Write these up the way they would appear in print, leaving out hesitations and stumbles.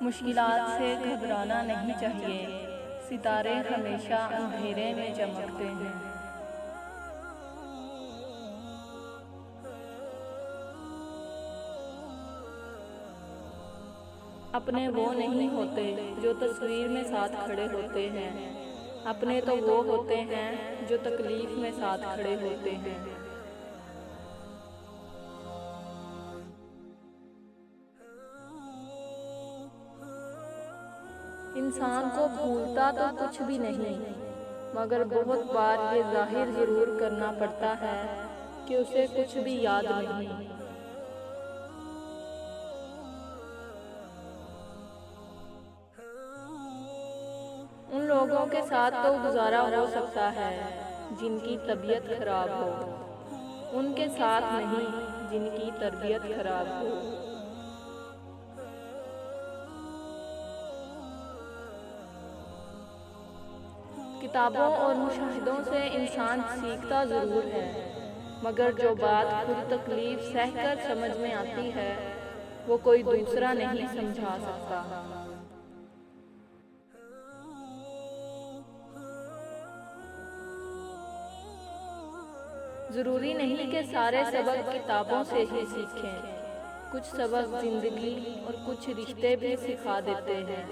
मुश्किलात से घबराना नहीं चाहिए, सितारे हमेशा अंधेरे में चमकते हैं। अपने वो नहीं होते जो तस्वीर में साथ खड़े होते हैं, अपने तो वो होते हैं जो तकलीफ में साथ खड़े होते हैं। इंसान को भूलता तो कुछ भी नहीं, मगर बहुत बार ये जाहिर जरूर करना पड़ता है कि उसे कुछ भी याद नहीं। उन लोगों के साथ तो गुजारा हो सकता है जिनकी तबीयत खराब हो, उनके साथ नहीं जिनकी तरबियत खराब हो। किताबों और मुशाहिदों से इंसान सीखता ज़रूर है, मगर जो बात खुद तकलीफ सहकर समझ में आती है वो कोई दूसरा नहीं समझा सकता। ज़रूरी नहीं कि सारे सबक किताबों से ही सीखें, कुछ सबक ज़िंदगी और कुछ रिश्ते भी सिखा देते हैं।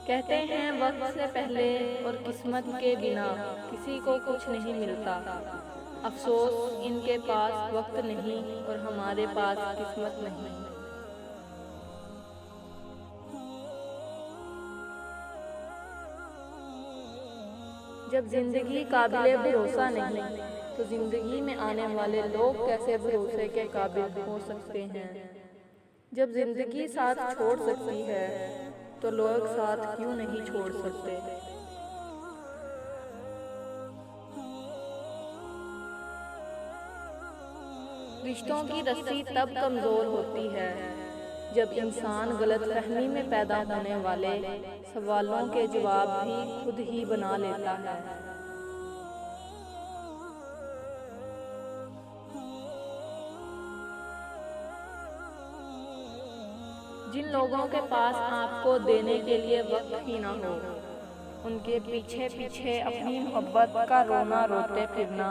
कहते हैं वक्त से पहले और किस्मत के बिना किसी को कुछ नहीं मिलता। अफसोस इनके पास वक्त नहीं और हमारे पास किस्मत नहीं। जब जिंदगी काबिल भरोसा नहीं तो जिंदगी में आने वाले लोग कैसे भरोसे के काबिल हो सकते हैं। जब जिंदगी साथ छोड़ सकती है तो लोग साथ क्यों नहीं छोड़ सकते। रिश्तों की रस्सी तब कमजोर होती है जब इंसान गलतफहमी में पैदा होने वाले सवालों के जवाब भी खुद ही बना लेता है। जिन लोगों के पास आपको देने के लिए वक्त ही ना हो, उनके पीछे पीछे अपनी मोहब्बत का रोना रोते फिरना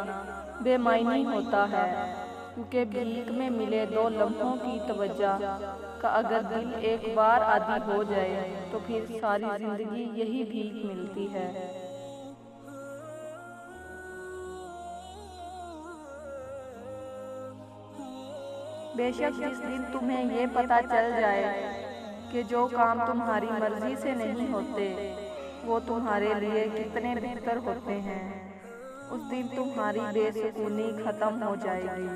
बेमायनी होता है, क्योंकि भीख में मिले 2 लम्हों की तवज्जो का अगर दिल एक बार आदी हो जाए तो फिर सारी जिंदगी यही भीख मिलती है। बेशक जिस दिन तुम्हें ये पता चल जाए कि जो काम तुम्हारी मर्जी से नहीं होते वो तुम्हारे लिए कितने बेहतर होते हैं, उस दिन तुम्हारी बेसुकूनी खत्म हो जाएगी।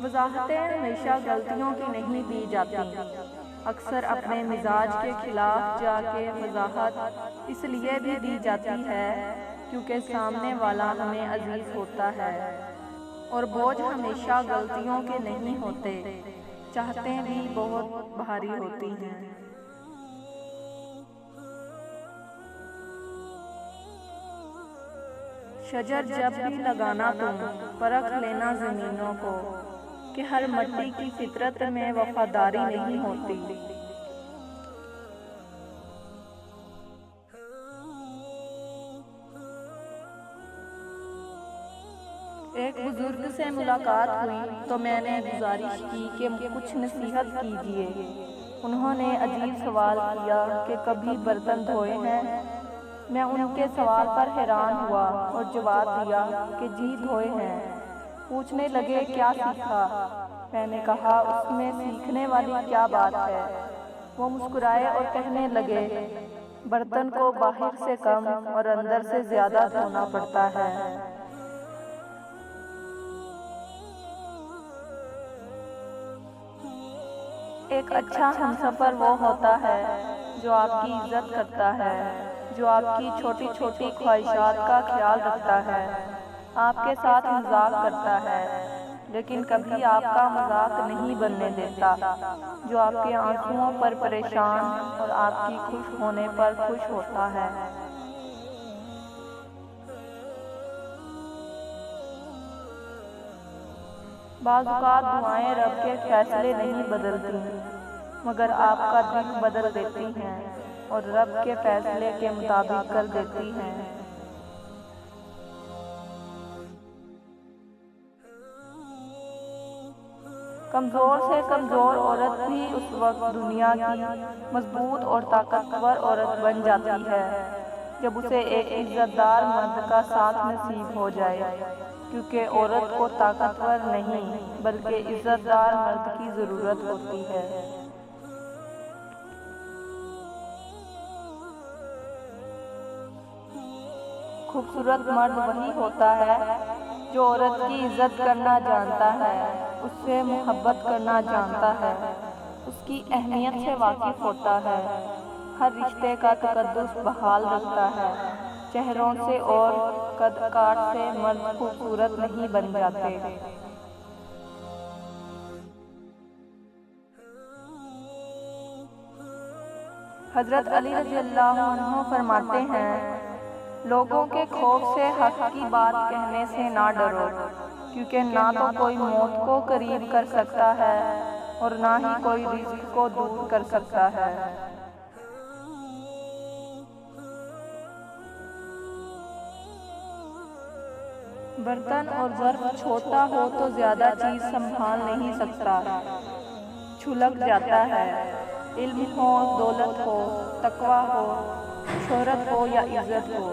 वजाहतें हमेशा गलतियों की नहीं दी जाती, अक्सर अपने मिजाज के खिलाफ जाके वजाहत इसलिए भी दी जाती है क्योंकि सामने वाला हमें अजीज होता है। और बोझ हमेशा गलतियों के नहीं होते, चाहते भी बहुत भारी होती हैं। शजर जब भी लगाना तुम परख लेना जमीनों को कि हर मट्टी की फितरत में वफादारी नहीं होती। एक बुजुर्ग से मुलाकात हुई तो मैंने गुजारिश की कि कुछ नसीहत कीजिए। उन्होंने अजीब सवाल किया कि कभी बर्तन धोए हैं। मैं उनके सवाल पर हैरान हुआ और जवाब दिया कि जी धोए हैं। पूछने लगे क्या सीखा। मैंने कहा उसमें सीखने वाली क्या बात है। वो मुस्कुराए और कहने लगे बर्तन को बाहर से कम और अंदर से ज्यादा धोना पड़ता है। एक अच्छा हमसफर वो होता है जो आपकी इज्जत करता है, जो आपकी छोटी छोटी ख्वाहिशात का ख्याल रखता है, आपके साथ मजाक करता है लेकिन कभी आपका मजाक नहीं बनने देता, जो आपके आंसुओं पर परेशान और आपकी खुश होने पर खुश होता है। बाज़ औक़ात दुआएं रब के फैसले नहीं बदलती, मगर आपका दिल बदल देती हैं और रब के फैसले के मुताबिक कर देती हैं। कमज़ोर से कमज़ोर औरत भी उस वक्त दुनिया की मजबूत और ताकतवर औरत बन जाती है जब उसे एक इज़्ज़तदार मर्द का साथ नसीब हो जाए, क्योंकि औरत को ताकतवर नहीं बल्कि इज़्ज़तदार मर्द की ज़रूरत होती है। खूबसूरत मर्द वही होता है जो औरत की इज़्ज़त करना जानता है, उससे मोहब्बत करना जानता है, उसकी अहमियत से वाकिफ़ होता है, हर रिश्ते का तकद्दुस बहाल रखता है। चेहरों से और कद काट से मर्द खूबसूरत नहीं बन जाते। हज़रत अली रज़ियल्लाहु अन्हु फरमाते हैं, लोगों के खौफ से हक़ की बात कहने से ना डरो, क्योंकि ना तो कोई मौत को करीब कर सकता है और ना ही कोई रिज़्क़ को दूर कर सकता है। बर्तन और ज़र्फ़ छोटा हो तो ज़्यादा चीज़ संभाल नहीं सकता, छुलक जाता है। इल्म हो, दौलत हो, तक़वा हो, शोहरत हो या इज़्ज़त हो।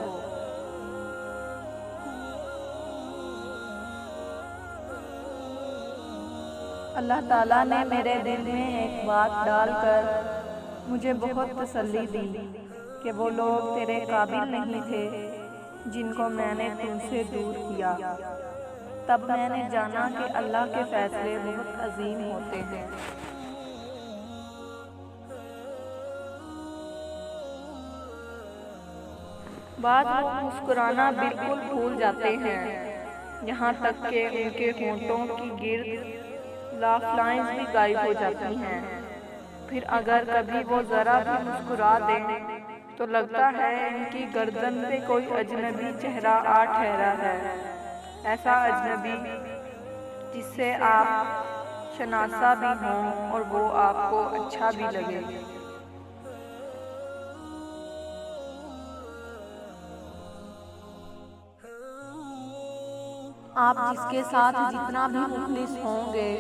अल्लाह ताला ने मेरे दिल में एक बात डालकर मुझे बहुत तसल्ली दी कि वो लोग तेरे काबिल नहीं थे जिनको मैंने तुमसे दूर किया। तब मैंने जाना कि अल्लाह के फैसले बहुत अजीम होते हैं। बाद लोग मुस्कुराना बिल्कुल भूल जाते हैं, यहाँ तक कि उनके होंठों की गिर्द लाफ्लाइंस भी गायब हो जाती हैं। फिर अगर कभी वो ज़रा भी मुस्कुरा दें तो लगता है इनकी गर्दन पे कोई अजनबी चेहरा आ ठहरा है, ऐसा अजनबी जिससे आप शनासा भी हों और वो आपको अच्छा भी लगे। आप जिसके साथ जितना भी मुखलिस होंगे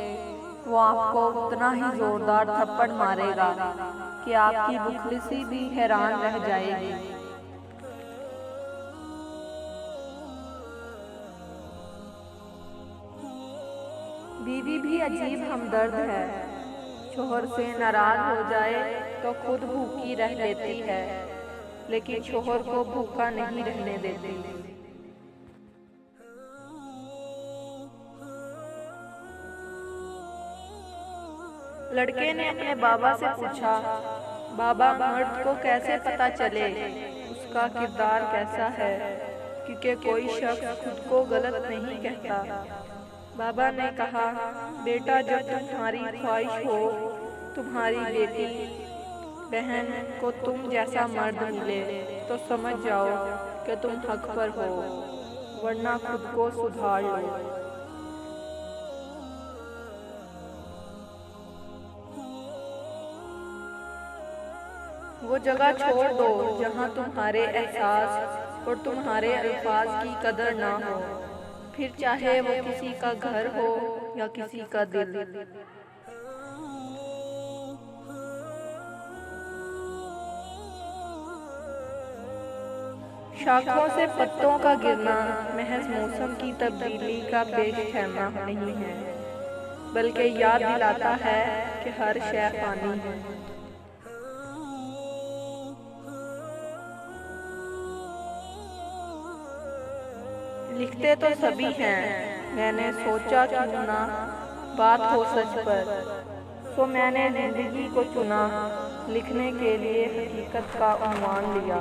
वो आपको उतना ही जोरदार थप्पड़ मारेगा कि आपकी मुखलिसी भी हैरान रह जाएगी। बीवी भी अजीब हमदर्द है, शोहर से नाराज हो जाए तो खुद भूखी रह लेती है, लेकिन शोहर को भूखा नहीं रहने देती। लड़के ने अपने बाबा से पूछा, बाबा मर्द को कैसे पता चले उसका किरदार कैसा है, क्योंकि कोई शख्स खुद को गलत नहीं कहता। बाबा ने कहा, बेटा जब तुम्हारी ख्वाहिश हो तुम्हारी बेटी बहन को तुम जैसा मर्द मिले तो समझ जाओ कि तुम हक पर हो, वरना खुद को सुधार लो। वो जगह छोड़ दो जहाँ तुम्हारे एहसास और तुम्हारे अल्फाज की कदर ना हो, फिर चाहे वो किसी का घर हो या किसी का दिल। शाखों से पत्तों का गिरना महज मौसम की तब्दीली का पेश खैमा नहीं है, बल्कि याद दिलाता है कि हर शय फानी है। लिखते तो सभी हैं, मैंने सोचा क्यों ना बात हो सच पर, तो मैंने जिंदगी को चुना लिखने के लिए हकीकत का उन्वान लिया।